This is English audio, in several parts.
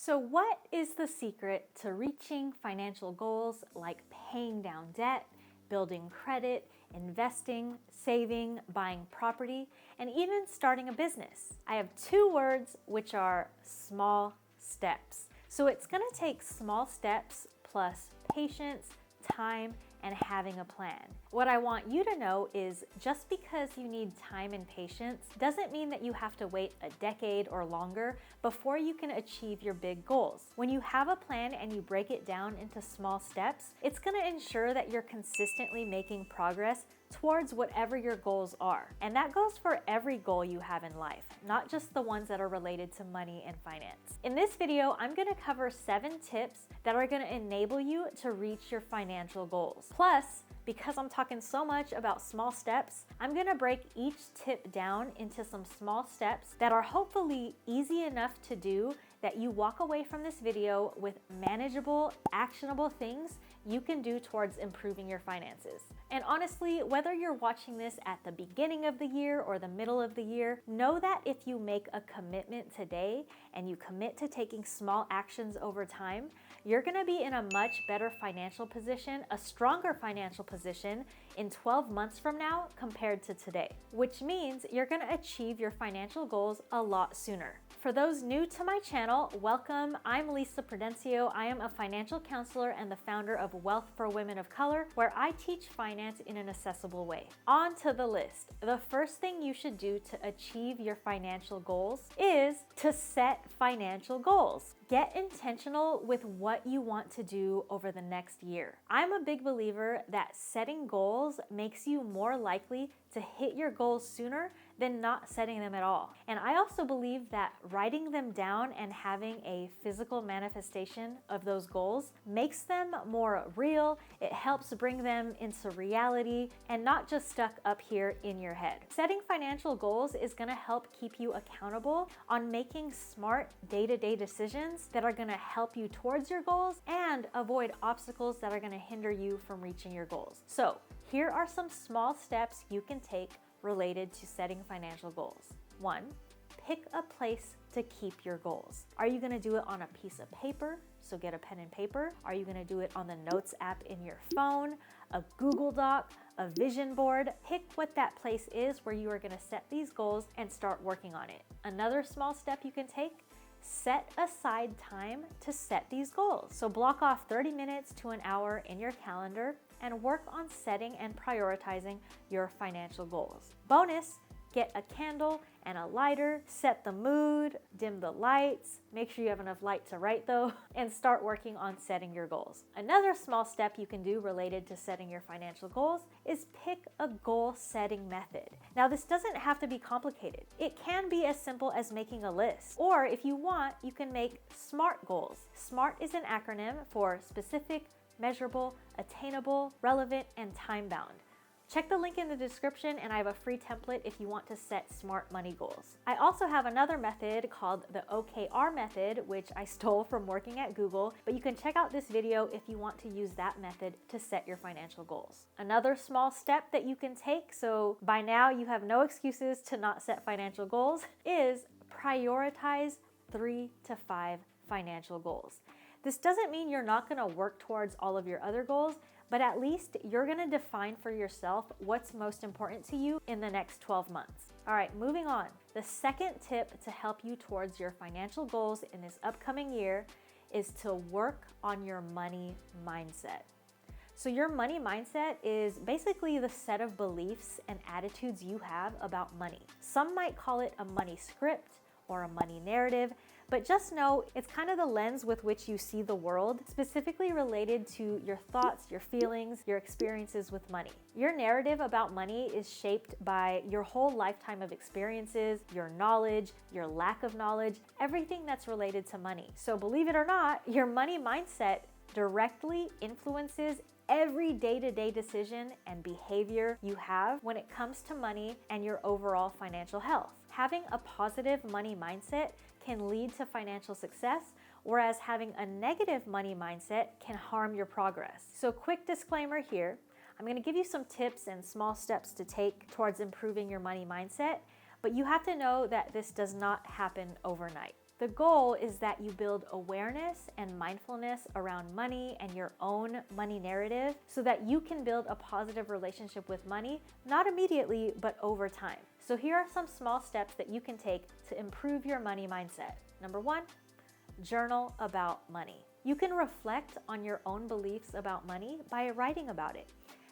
So what is the secret to reaching financial goals like paying down debt, building credit, investing, saving, buying property, and even starting a business? I have two words, which are small steps. So it's going to take small steps plus patience, time, and having a plan. What I want you to know is just because you need time and patience doesn't mean that you have to wait a decade or longer before you can achieve your big goals. When you have a plan and you break it down into small steps, it's going to ensure that you're consistently making progress towards whatever your goals are. And that goes for every goal you have in life, not just the ones that are related to money and finance. In this video, I'm going to cover 7 tips that are going to enable you to reach your financial goals. Plus, because I'm talking so much about small steps, I'm gonna break each tip down into some small steps that are hopefully easy enough to do that you walk away from this video with manageable, actionable things you can do towards improving your finances. And honestly, whether you're watching this at the beginning of the year or the middle of the year, know that if you make a commitment today and you commit to taking small actions over time, you're gonna be in a much better financial position, a stronger financial position in 12 months from now compared to today, which means you're gonna achieve your financial goals a lot sooner. For those new to my channel, welcome. I'm Lissa Prudencio. I am a financial counselor and the founder of Wealth for Women of Color, where I teach finance in an accessible way. On to the list. The first thing you should do to achieve your financial goals is to set financial goals. Get intentional with what you want to do over the next year. I'm a big believer that setting goals makes you more likely to hit your goals sooner than not setting them at all. And I also believe that writing them down and having a physical manifestation of those goals makes them more real. It helps bring them into reality and not just stuck up here in your head. Setting financial goals is gonna help keep you accountable on making smart day-to-day decisions that are gonna help you towards your goals and avoid obstacles that are gonna hinder you from reaching your goals. So here are some small steps you can take related to setting financial goals. 1, pick a place to keep your goals. Are you gonna do it on a piece of paper? So get a pen and paper. Are you gonna do it on the Notes app in your phone, a Google Doc, a vision board? Pick what that place is where you are gonna set these goals and start working on it. Another small step you can take, set aside time to set these goals. So block off 30 minutes to an hour in your calendar and work on setting and prioritizing your financial goals. Bonus, get a candle and a lighter, set the mood, dim the lights, make sure you have enough light to write though, and start working on setting your goals. Another small step you can do related to setting your financial goals is pick a goal setting method. Now this doesn't have to be complicated. It can be as simple as making a list, or if you want, you can make SMART goals. SMART is an acronym for specific, measurable, attainable, relevant, and time-bound. Check the link in the description and I have a free template if you want to set smart money goals. I also have another method called the OKR method, which I stole from working at Google, but you can check out this video if you want to use that method to set your financial goals. Another small step that you can take, so by now you have no excuses to not set financial goals, is prioritize 3 to 5 financial goals. This doesn't mean you're not gonna work towards all of your other goals, but at least you're gonna define for yourself what's most important to you in the next 12 months. All right, moving on. The second tip to help you towards your financial goals in this upcoming year is to work on your money mindset. So your money mindset is basically the set of beliefs and attitudes you have about money. Some might call it a money script or a money narrative, but just know it's kind of the lens with which you see the world, specifically related to your thoughts, your feelings, your experiences with money. Your narrative about money is shaped by your whole lifetime of experiences, your knowledge, your lack of knowledge, everything that's related to money. So believe it or not, your money mindset directly influences every day-to-day decision and behavior you have when it comes to money and your overall financial health. Having a positive money mindset can lead to financial success, whereas having a negative money mindset can harm your progress. So quick disclaimer here, I'm gonna give you some tips and small steps to take towards improving your money mindset, but you have to know that this does not happen overnight. The goal is that you build awareness and mindfulness around money and your own money narrative so that you can build a positive relationship with money, not immediately, but over time. So here are some small steps that you can take to improve your money mindset. Number one, journal about money. You can reflect on your own beliefs about money by writing about it.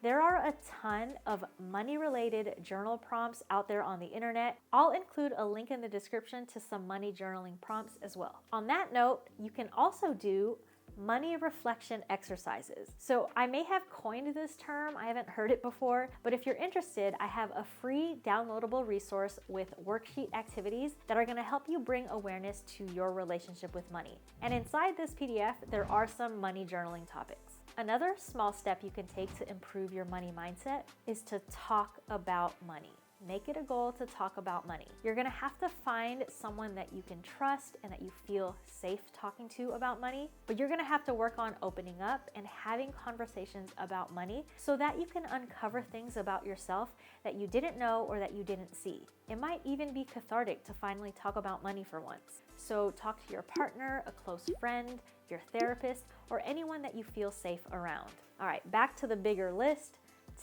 There are a ton of money-related journal prompts out there on the internet. I'll include a link in the description to some money journaling prompts as well. On that note, you can also do money reflection exercises. So I may have coined this term, I haven't heard it before, but if you're interested, I have a free downloadable resource with worksheet activities that are gonna help you bring awareness to your relationship with money. And inside this PDF, there are some money journaling topics. Another small step you can take to improve your money mindset is to talk about money. Make it a goal to talk about money. You're gonna have to find someone that you can trust and that you feel safe talking to about money, but you're gonna have to work on opening up and having conversations about money so that you can uncover things about yourself that you didn't know or that you didn't see. It might even be cathartic to finally talk about money for once. So talk to your partner, a close friend, your therapist, or anyone that you feel safe around. All right, back to the bigger list.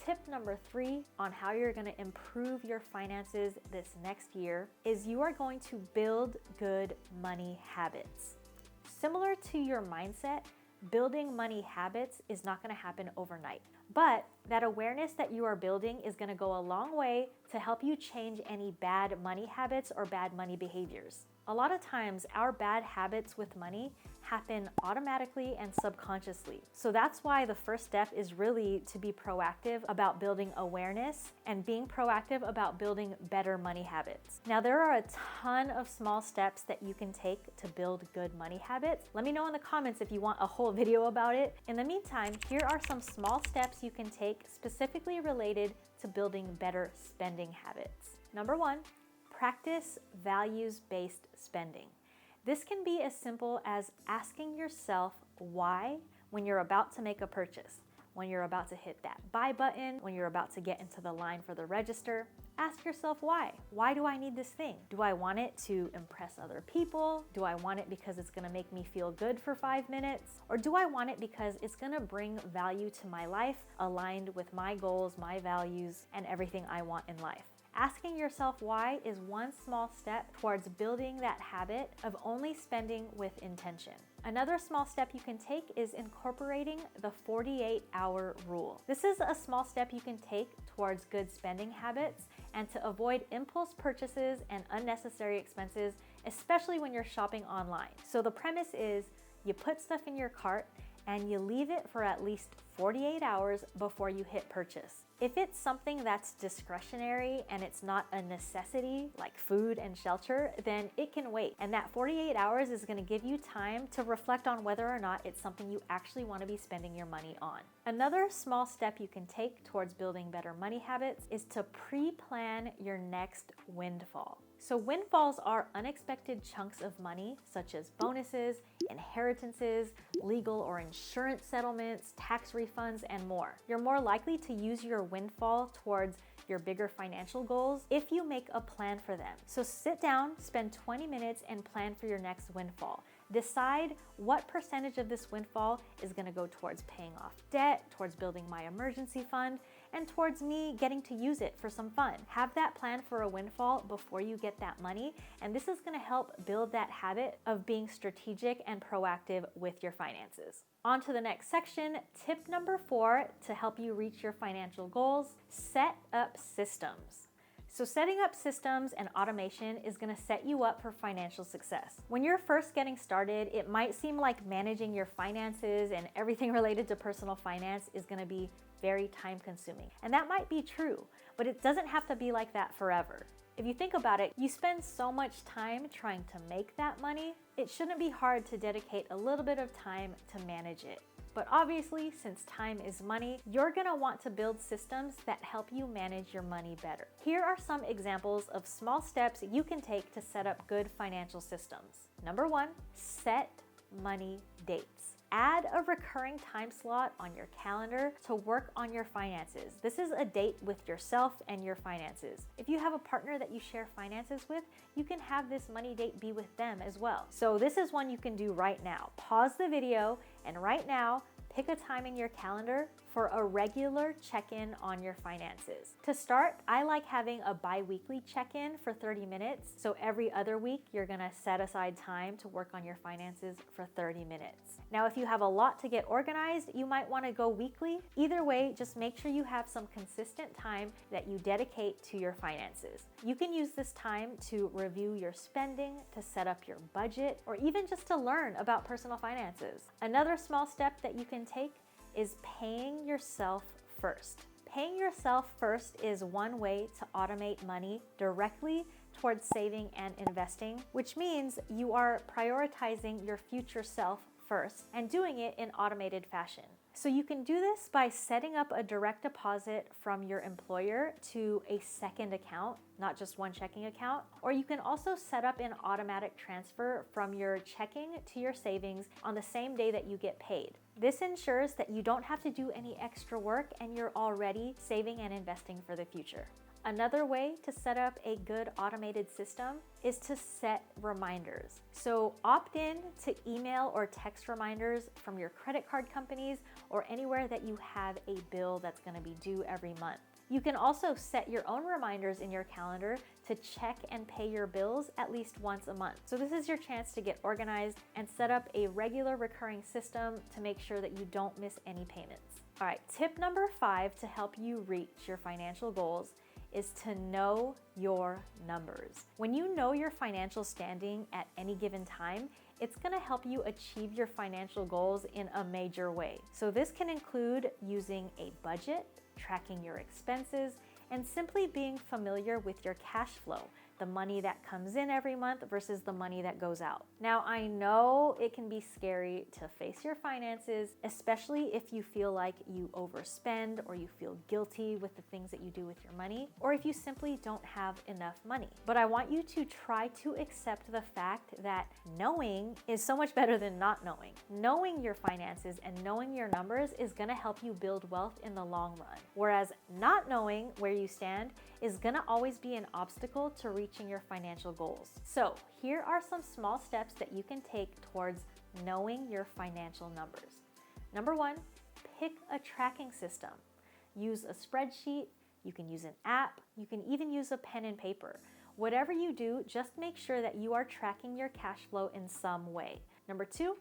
Tip number 3 on how you're going to improve your finances this next year is you are going to build good money habits. Similar to your mindset, building money habits is not going to happen overnight, but that awareness that you are building is going to go a long way to help you change any bad money habits or bad money behaviors. A lot of times our bad habits with money happen automatically and subconsciously. So that's why the first step is really to be proactive about building awareness and being proactive about building better money habits. Now, there are a ton of small steps that you can take to build good money habits. Let me know in the comments if you want a whole video about it. In the meantime, here are some small steps you can take specifically related to building better spending habits. Number 1, practice values-based spending. This can be as simple as asking yourself why when you're about to make a purchase, when you're about to hit that buy button, when you're about to get into the line for the register. Ask yourself why. Why do I need this thing? Do I want it to impress other people? Do I want it because it's gonna make me feel good for 5 minutes? Or do I want it because it's gonna bring value to my life, aligned with my goals, my values, and everything I want in life? Asking yourself why is one small step towards building that habit of only spending with intention. Another small step you can take is incorporating the 48-hour rule. This is a small step you can take towards good spending habits and to avoid impulse purchases and unnecessary expenses, especially when you're shopping online. So the premise is you put stuff in your cart and you leave it for at least 48 hours before you hit purchase. If it's something that's discretionary and it's not a necessity, like food and shelter, then it can wait. And that 48 hours is gonna give you time to reflect on whether or not it's something you actually wanna be spending your money on. Another small step you can take towards building better money habits is to pre-plan your next windfall. So windfalls are unexpected chunks of money, such as bonuses, inheritances, legal or insurance settlements, tax refunds, and more. You're more likely to use your windfall towards your bigger financial goals if you make a plan for them. So sit down, spend 20 minutes, and plan for your next windfall. Decide what percentage of this windfall is gonna go towards paying off debt, towards building my emergency fund, and towards me getting to use it for some fun. Have that plan for a windfall before you get that money, and this is gonna help build that habit of being strategic and proactive with your finances. On to the next section, tip number 4 to help you reach your financial goals: set up systems. So setting up systems and automation is gonna set you up for financial success. When you're first getting started, it might seem like managing your finances and everything related to personal finance is gonna be very time consuming. And that might be true, but it doesn't have to be like that forever. If you think about it, you spend so much time trying to make that money, it shouldn't be hard to dedicate a little bit of time to manage it. But obviously, since time is money, you're gonna want to build systems that help you manage your money better. Here are some examples of small steps you can take to set up good financial systems. Number 1, set money dates. Add a recurring time slot on your calendar to work on your finances. This is a date with yourself and your finances. If you have a partner that you share finances with, you can have this money date be with them as well. So this is one you can do right now. Pause the video and right now, pick a time in your calendar for a regular check-in on your finances. To start, I like having a bi-weekly check-in for 30 minutes. So every other week, you're gonna set aside time to work on your finances for 30 minutes. Now, if you have a lot to get organized, you might wanna go weekly. Either way, just make sure you have some consistent time that you dedicate to your finances. You can use this time to review your spending, to set up your budget, or even just to learn about personal finances. Another small step that you can take is paying yourself first. Paying yourself first is one way to automate money directly towards saving and investing, which means you are prioritizing your future self first and doing it in automated fashion. So you can do this by setting up a direct deposit from your employer to a second account, not just one checking account, or you can also set up an automatic transfer from your checking to your savings on the same day that you get paid. This ensures that you don't have to do any extra work and you're already saving and investing for the future. Another way to set up a good automated system is to set reminders. So opt in to email or text reminders from your credit card companies or anywhere that you have a bill that's going to be due every month. You can also set your own reminders in your calendar to check and pay your bills at least once a month. So this is your chance to get organized and set up a regular recurring system to make sure that you don't miss any payments. All right, tip number 5 to help you reach your financial goals is to know your numbers. When you know your financial standing at any given time, it's gonna help you achieve your financial goals in a major way. So this can include using a budget, tracking your expenses, and simply being familiar with your cash flow, the money that comes in every month versus the money that goes out. Now, I know it can be scary to face your finances, especially if you feel like you overspend or you feel guilty with the things that you do with your money, or if you simply don't have enough money. But I want you to try to accept the fact that knowing is so much better than not knowing. Knowing your finances and knowing your numbers is gonna help you build wealth in the long run, whereas not knowing where you stand is gonna always be an obstacle to reaching your financial goals. So here are some small steps that you can take towards knowing your financial numbers. Number 1, pick a tracking system. Use a spreadsheet, you can use an app, you can even use a pen and paper. Whatever you do, just make sure that you are tracking your cash flow in some way. Number 2,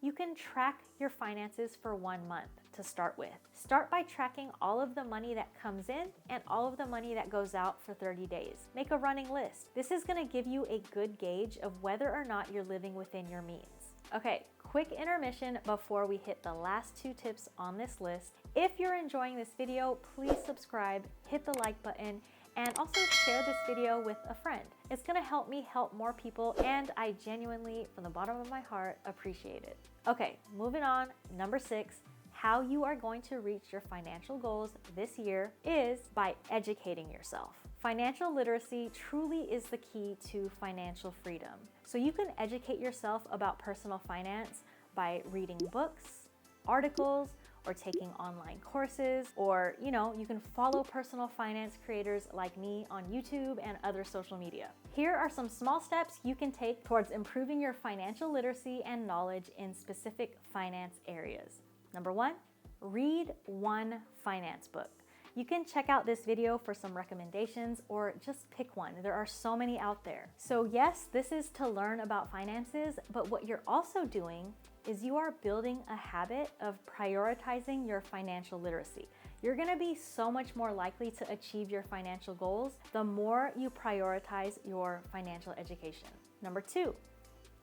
you can track your finances for 1 month to start with. Start by tracking all of the money that comes in and all of the money that goes out for 30 days. Make a running list. This is gonna give you a good gauge of whether or not you're living within your means. Okay, quick intermission before we hit the last 2 tips on this list. If you're enjoying this video, please subscribe, hit the like button, and also share this video with a friend. It's gonna help me help more people, and I genuinely, from the bottom of my heart, appreciate it. Okay, moving on, number 6, how you are going to reach your financial goals this year is by educating yourself. Financial literacy truly is the key to financial freedom. So you can educate yourself about personal finance by reading books, articles, or taking online courses, or you can follow personal finance creators like me on YouTube and other social media. Here are some small steps you can take towards improving your financial literacy and knowledge in specific finance areas. Number 1, read one finance book. You can check out this video for some recommendations or just pick one. There are so many out there. So yes, this is to learn about finances, but what you're also doing is you are building a habit of prioritizing your financial literacy. You're gonna be so much more likely to achieve your financial goals the more you prioritize your financial education. Number 2,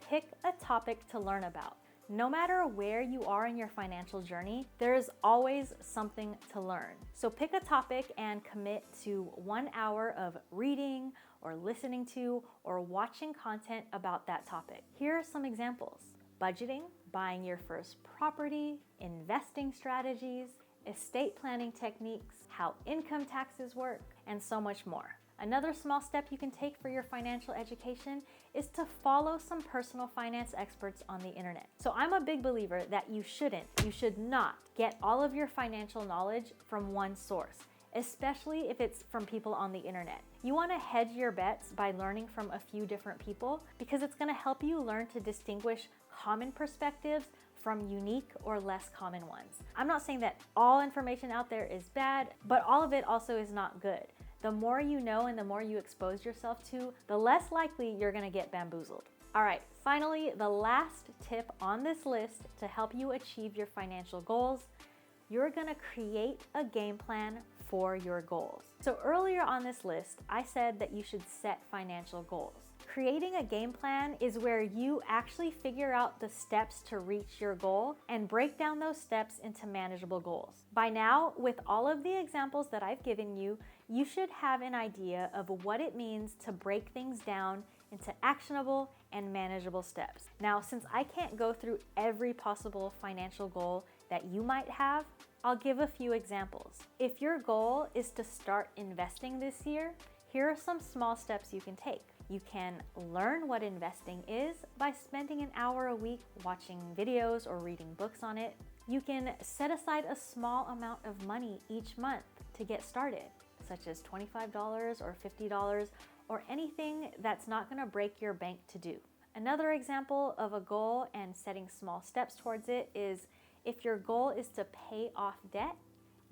pick a topic to learn about. No matter where you are in your financial journey, there is always something to learn. So pick a topic and commit to 1 hour of reading or listening to or watching content about that topic. Here are some examples: budgeting, buying your first property, investing strategies, estate planning techniques, how income taxes work, and so much more. Another small step you can take for your financial education is to follow some personal finance experts on the internet. So I'm a big believer that you should not get all of your financial knowledge from one source, especially if it's from people on the internet. You want to hedge your bets by learning from a few different people because it's going to help you learn to distinguish common perspectives from unique or less common ones. I'm not saying that all information out there is bad, but all of it also is not good. The more you know and the more you expose yourself to, the less likely you're gonna get bamboozled. All right, finally, the last tip on this list to help you achieve your financial goals, you're gonna create a game plan for your goals. So earlier on this list, I said that you should set financial goals. Creating a game plan is where you actually figure out the steps to reach your goal and break down those steps into manageable goals. By now, with all of the examples that I've given you, you should have an idea of what it means to break things down into actionable and manageable steps. Now, since I can't go through every possible financial goal that you might have, I'll give a few examples. If your goal is to start investing this year, here are some small steps you can take. You can learn what investing is by spending an hour a week watching videos or reading books on it. You can set aside a small amount of money each month to get started, such as $25 or $50 or anything that's not going to break your bank to do. Another example of a goal and setting small steps towards it is if your goal is to pay off debt,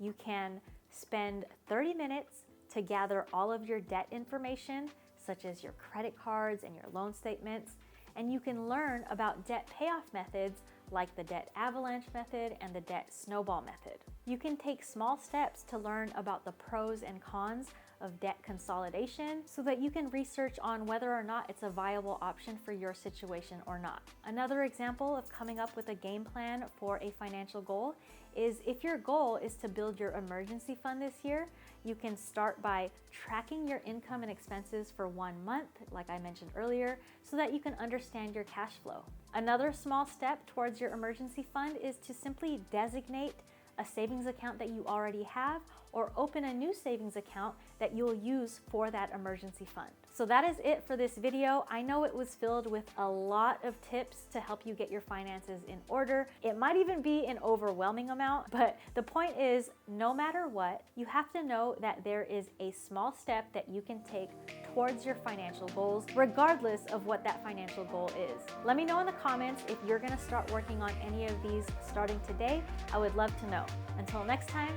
you can spend 30 minutes to gather all of your debt information, such as your credit cards and your loan statements, and you can learn about debt payoff methods like the debt avalanche method and the debt snowball method. You can take small steps to learn about the pros and cons of debt consolidation so that you can research on whether or not it's a viable option for your situation or not. Another example of coming up with a game plan for a financial goal is if your goal is to build your emergency fund this year, you can start by tracking your income and expenses for 1 month, like I mentioned earlier, so that you can understand your cash flow. Another small step towards your emergency fund is to simply designate a savings account that you already have or open a new savings account that you'll use for that emergency fund. So that is it for this video. I know it was filled with a lot of tips to help you get your finances in order. It might even be an overwhelming amount, but the point is, no matter what, you have to know that there is a small step that you can take towards your financial goals, regardless of what that financial goal is. Let me know in the comments if you're gonna start working on any of these starting today. I would love to know. Until next time,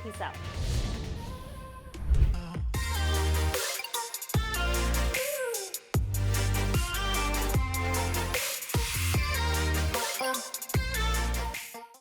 peace out.